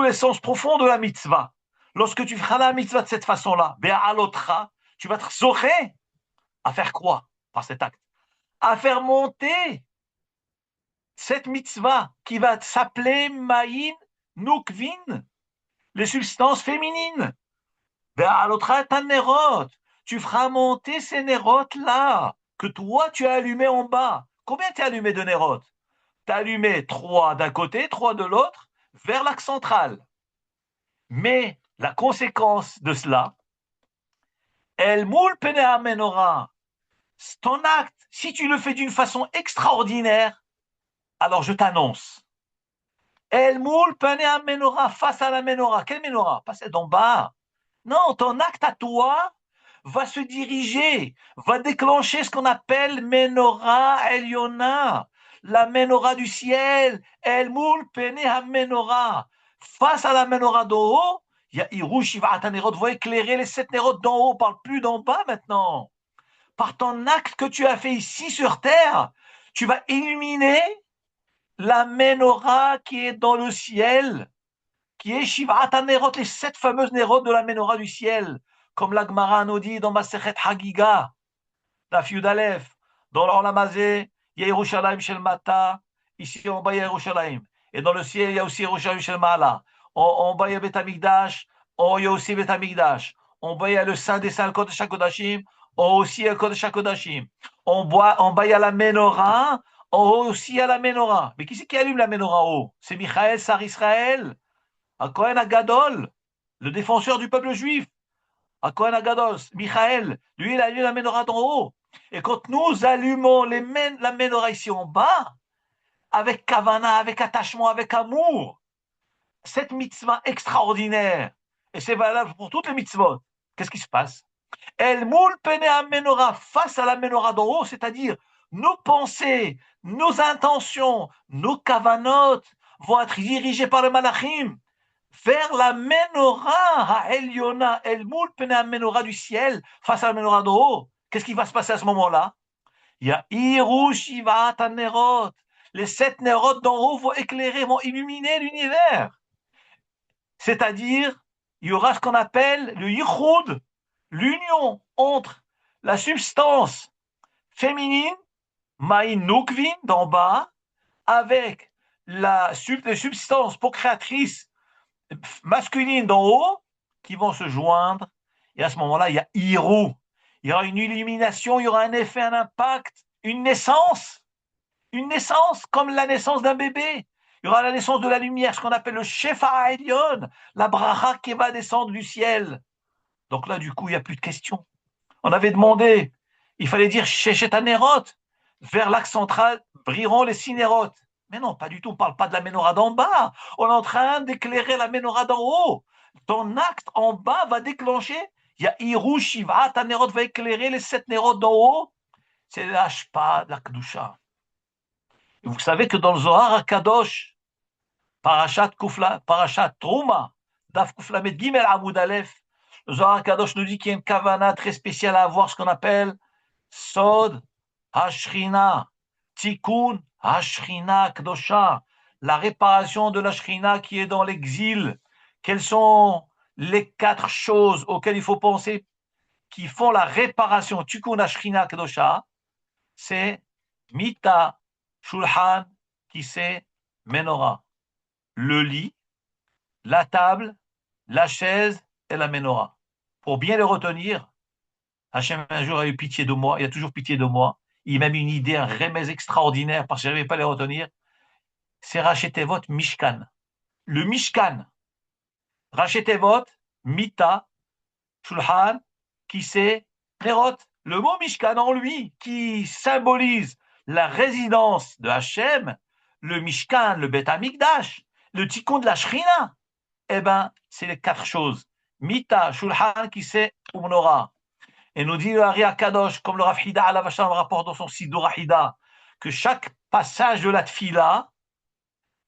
[SPEAKER 1] les sens profonds de la mitzvah. Lorsque tu feras la mitzvah de cette façon-là, Be'alotra, tu vas te zocher à faire quoi par cet acte? À faire monter cette mitzvah qui va s'appeler Maïn Nukvin, les substances féminines. Tu feras monter ces nérotes là, que toi tu as allumé en bas. Combien tu as allumé de nérotes? Tu as allumé 3 d'un côté, 3 de l'autre, vers l'axe central. Mais la conséquence de cela, El Moul Penea Menorah, ton acte, si tu le fais d'une façon extraordinaire, alors je t'annonce, El Moul Penea Menorah, face à la Menorah. Quelle Menorah? Pas celle d'en bas. Non, ton acte à toi va se diriger, va déclencher ce qu'on appelle Menorah Eliona, la Menorah du ciel, El Moul Penea Menorah. Face à la Menorah d'en haut, il y a Hiroush, Shivat Nerot, va éclairer les 7 Nerot d'en haut, on parle plus d'en bas maintenant. Par ton acte que tu as fait ici sur terre, tu vas illuminer la Menorah qui est dans le ciel, qui est Shivat Nerot, les 7 fameuses Nerot de la Menorah du ciel, comme la Gemara nous dit dans Masechet Hagiga, la Fiud Aleph, dans l'Olam Hazé, il y a Yerushalayim Shel Mata, ici en bas il y a Yerushalayim, et dans le ciel il y a aussi Yerushalayim Shel Mala, en bas il y a Bet Hamikdash, il y a aussi Bet Hamikdash, en bas il y a le Saint des Saints, le Kodesh HaKodashim, aussi le Kodesh HaKodashim, en bas il y a la Menorah, en haut aussi il y a la Menorah. Mais qui c'est qui allume la Menorah en haut? C'est Michael Sar Israël, à Kohen Agadol, le défenseur du peuple juif. À Kohen Agadol, Michael, lui il a allumé la Menorah d'en haut. Et quand nous allumons la Menorah ici en bas, avec kavana, avec attachement, avec amour, cette mitzvah extraordinaire, et c'est valable pour toutes les mitzvot, qu'est-ce qui se passe? El moul pene à Menorah, face à la Menorah d'en haut, c'est-à-dire nos pensées, nos intentions, nos kavanot vont être dirigées par le malachim vers la Menorah, Eliona, El moul pene à Menorah du ciel, face à la Menorah d'en haut. Qu'est-ce qui va se passer à ce moment-là? Il y a Hiru Shivat Nerot. Les 7 Nerot d'en haut vont éclairer, vont illuminer l'univers. C'est-à-dire, il y aura ce qu'on appelle le Yichud, l'union entre la substance féminine, Maïn Nukvin, d'en bas, avec les substances procréatrices masculines d'en haut, qui vont se joindre. Et à ce moment-là, il y a Hiru. Il y aura une illumination, il y aura un effet, un impact, une naissance comme la naissance d'un bébé. Il y aura la naissance de la lumière, ce qu'on appelle le Shefa Elion, la bracha qui va descendre du ciel. Donc là, du coup, il n'y a plus de questions. On avait demandé, il fallait dire Shechet Anerot, vers l'axe central brilleront les 6 Nerot. Mais non, pas du tout, on ne parle pas de la Ménorah d'en bas. On est en train d'éclairer la Ménorah d'en haut. Ton acte en bas va déclencher, il y a Hiru Shivat Anerot va éclairer les 7 Nerot d'en haut. C'est l'ashpa de la Kedusha. Et vous savez que dans le Zohar HaKadosh, Parashat Trouma, Daf Kuflamet Gimel Amoud Aleph, le Zohar HaKadosh nous dit qu'il y a une kavana très spéciale à avoir, ce qu'on appelle Sod Hashrina, Tikkun Hashrina Kdosha, la réparation de la Shrina qui est dans l'exil. Quelles sont les 4 choses auxquelles il faut penser qui font la réparation Tikkun Hashrina Kdosha? C'est Mita, Shulhan, qui c'est Menorah. Le lit, la table, la chaise et la Menorah. Pour bien les retenir, Hachem un jour a eu pitié de moi, il a toujours pitié de moi. il y a même une idée, un remèze extraordinaire, parce que je n'arrivais pas à les retenir, c'est Rachetevot Mishkan. Le Mishkan, Rachetevot, Mita, Shulchan, qui c'est Nerot. Le mot Mishkan en lui, qui symbolise la résidence de Hachem, le Mishkan, le Bet Amikdash, le Tikkun de la Shrina, eh ben, c'est les quatre choses. Mita, Shulchan, qui c'est Umnora. Et nous dit le Hari Akadosh, comme le Rav Hida alav Hashem rapporte dans son Sidur Hida, que chaque passage de la Tfila,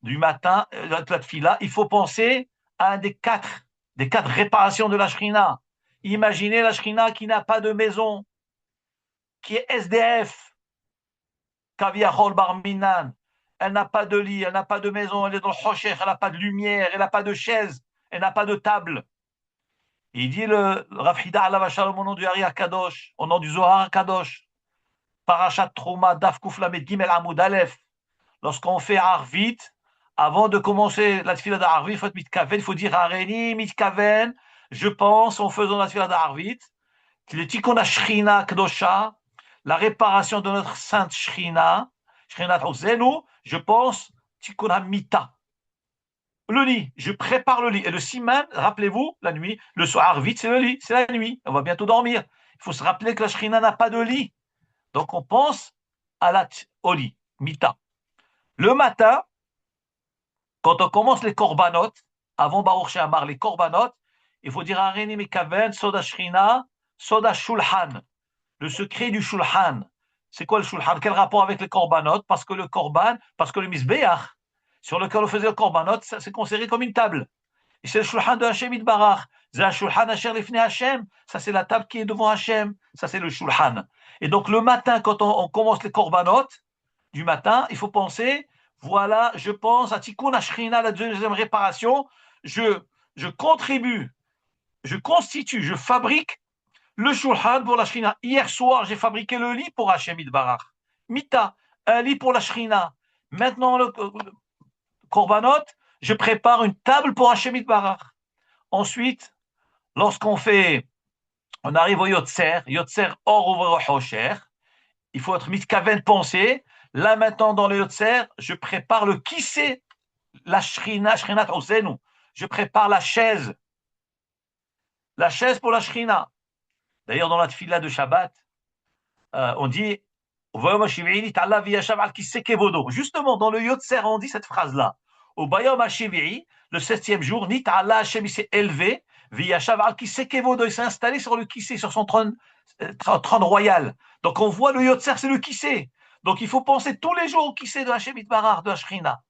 [SPEAKER 1] du matin, la Tfila, il faut penser à un des quatre réparations de la Shrina. Imaginez la Shrina qui n'a pas de maison, qui est SDF, Kaviachol Bar Minan. Elle n'a pas de lit, elle n'a pas de maison, elle est dans le Chocher, elle n'a pas de lumière, elle n'a pas de chaise, elle n'a pas de table. Il dit le Rav Hida alav Hashem au nom du Hari Akadosh, au nom du Zohar Kadosh, Parashat Trouma, Daf Kuf Lamed Gimel Amud Aleph. Lorsqu'on fait Arvit, avant de commencer la tefila d'Arvit, il faut dire Areni Mitkaven, je pense, en faisant la tefila d'Arvit, le Tikkun Shrina Kdosha, la réparation de notre sainte Shrina, Shrina Ozenu, je pense, Tikkun Mita. Le lit, je prépare le lit. Et le siman, rappelez-vous, la nuit, le soir, Arvit, c'est le lit, c'est la nuit. On va bientôt dormir. Il faut se rappeler que la Shrina n'a pas de lit. Donc on pense au lit, Mita. Le matin, quand on commence les korbanot, avant Baruch She'amar, les korbanot, il faut dire Areni Mekaven, Soda Shrina, Soda Shulchan. Le secret du Shulchan. C'est quoi le Shulchan? Quel rapport avec les korbanot? Parce que le Misbeach, sur lequel on faisait le korbanot, c'est considéré comme une table. Et c'est le Shulchan de Hashem Itbarach. C'est le Shulchan Asher Lifnei Hashem. Ça, c'est la table qui est devant Hashem. Ça, c'est le Shulchan. Et donc, le matin, quand on commence les korbanot du matin, il faut penser, voilà, je pense à Tikkun Ashrina, la deuxième réparation. Je contribue, je constitue, je fabrique le Shulchan pour la Shrina. Hier soir, j'ai fabriqué le lit pour Hashem Itbarach. Mita, un lit pour la Shrina. Maintenant, le korbanot, je prépare une table pour Hashem Itbarach. Ensuite, lorsqu'on arrive au Yotzer Or ou Rocher, il faut être mitkaven penser. Là maintenant dans le Yotzer, je prépare le kissé, la Shrina Ozenu. Je prépare la chaise pour la Shrina. D'ailleurs, dans la tefila de Shabbat, on dit justement, dans le Yotzer, on dit cette phrase-là. Au Bayom HaShevi'i, le 7e jour, Nit'Allah Hashem s'est élevé, V'yashav al Kiseh Kevodo, il s'est installé sur le Kiseh, sur son trône royal. Donc on voit le Yotzer, c'est le Kiseh. Donc il faut penser tous les jours au Kiseh de Hashem Itbarach, de Hashrina.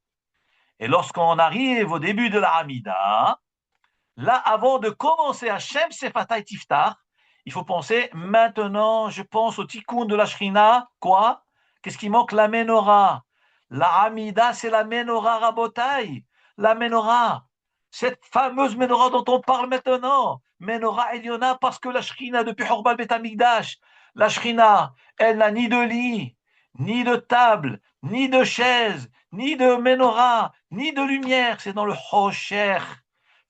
[SPEAKER 1] Et lorsqu'on arrive au début de la Hamida, là, avant de commencer Hashem Sefatay Tiftar, il faut penser, maintenant, je pense au Tikkun de la Shrina, quoi? Qu'est-ce qui manque? La Menorah. La Hamida, c'est la Menorah Rabotai. La Menorah, cette fameuse Menorah dont on parle maintenant. Menorah Eliona, parce que la Shrina, depuis Horbal Bet Amikdash, la Shrina, elle n'a ni de lit, ni de table, ni de chaise, ni de Menorah, ni de lumière. C'est dans le Hocher.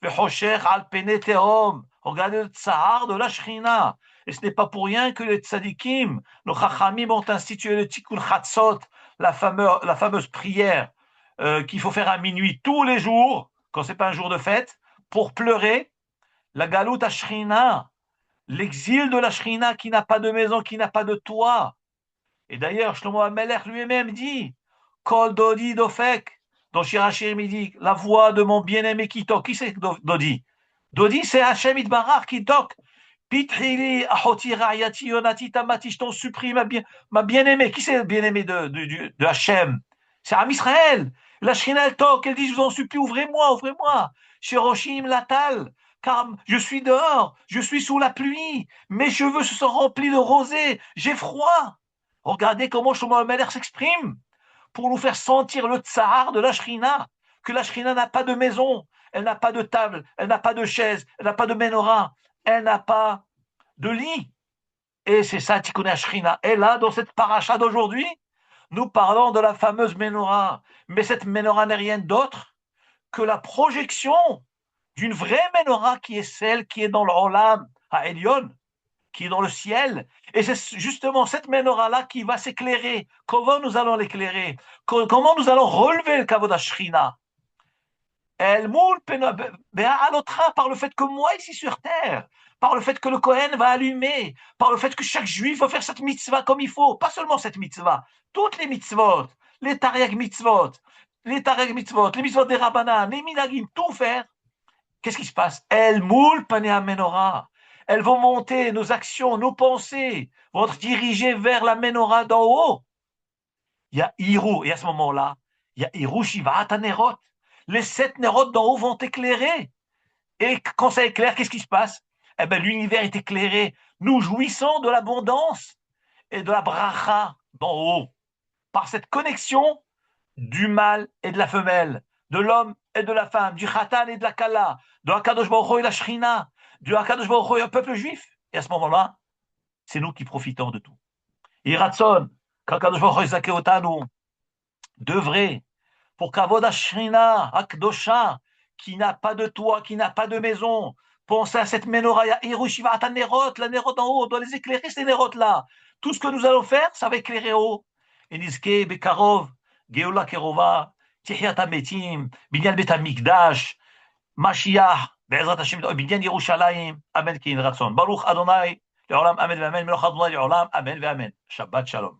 [SPEAKER 1] Le Hocher al Pene Tehom. Regardez le tsahar de la Shrina. Et ce n'est pas pour rien que les tzadikim, nos chachamim ont institué le tikkun chatzot, la fameuse prière qu'il faut faire à minuit tous les jours, quand ce n'est pas un jour de fête, pour pleurer la galout à Shrina, l'exil de la Shrina qui n'a pas de maison, qui n'a pas de toit. Et d'ailleurs, Shlomo HaMelech lui-même dit, Kol Dodi Dofek, dans Shirachir, il dit, la voix de mon bien-aimé qui toque. Qui c'est Dodi? Dodi, c'est Hashem Itbarach qui toque. Pitrili, Ahoti, Rayati, Yonati, Tamati, je t'en supplie, ma bien-aimée. Qui c'est le bien-aimé de Hashem? C'est Am Israël. La Shrina, elle toque, elle dit, je vous en supplie, ouvrez-moi, ouvrez-moi. Shiroshim Latal, car je suis dehors, je suis sous la pluie, mes cheveux se sont remplis de rosée, j'ai froid. Regardez comment Shlomo HaMelech s'exprime pour nous faire sentir le tsahar de la Shrina, que la Shrina n'a pas de maison, elle n'a pas de table, elle n'a pas de chaise, elle n'a pas de menorah, elle n'a pas de lit. Et c'est ça, Tikkun Shrina. Et là, dans cette paracha d'aujourd'hui, nous parlons de la fameuse menorah. Mais cette menorah n'est rien d'autre que la projection d'une vraie menorah qui est celle qui est dans le Olam, à Elion. qui est dans le ciel. Et c'est justement cette menorah-là qui va s'éclairer. Comment nous allons l'éclairer? Comment nous allons relever le Kavod Ashrina? El Moul Be'alotra, par le fait que moi, ici sur terre, par le fait que le Kohen va allumer, par le fait que chaque juif va faire cette mitzvah comme il faut, pas seulement cette mitzvah, toutes les mitzvot, les tariq mitzvot, les mitzvot des rabbanan, les minagim, tout faire. Qu'est-ce qui se passe? El Moul Panea Menorah. Elles vont monter, nos actions, nos pensées vont être dirigées vers la menorah d'en haut. Il y a Hirou, et à ce moment-là, il y a Hirou Shivat Nerot. Les 7 Nerot d'en haut vont éclairer. Et quand ça éclaire, qu'est-ce qui se passe? Eh bien, l'univers est éclairé. Nous jouissons de l'abondance et de la bracha d'en haut. Par cette connexion du mâle et de la femelle, de l'homme et de la femme, du khatan et de la kala, de Akadosh Baruch Hu et la Shrina, du Akadosh Baruch Hu et un peuple juif. Et à ce moment-là, c'est nous qui profitons de tout. Et Ratson, qu'Akadosh Baruch Hu Zake Otanu, devrait, pour qu'Avod Ashrina, Akdosha, qui n'a pas de toit, qui n'a pas de maison, pense à cette menorah, Hirushiva, ta Nerot, la Nerot en haut, on doit les éclairer, ces Nerot-là. Tout ce que nous allons faire, ça va éclairer en haut. Et Nizke, Bekarov, Geola Kerova, Tihyat HaMetim, Binyan Bet HaMikdash, Mashiach, Be'ezrat Hashem, Binyan Yerushalayim, Amen, Ki Ratson. Baruch Adonai, Le'olam, Amen, Ve'amen, Meloch Adonai, Le'olam, Amen, Ve'amen. Shabbat Shalom.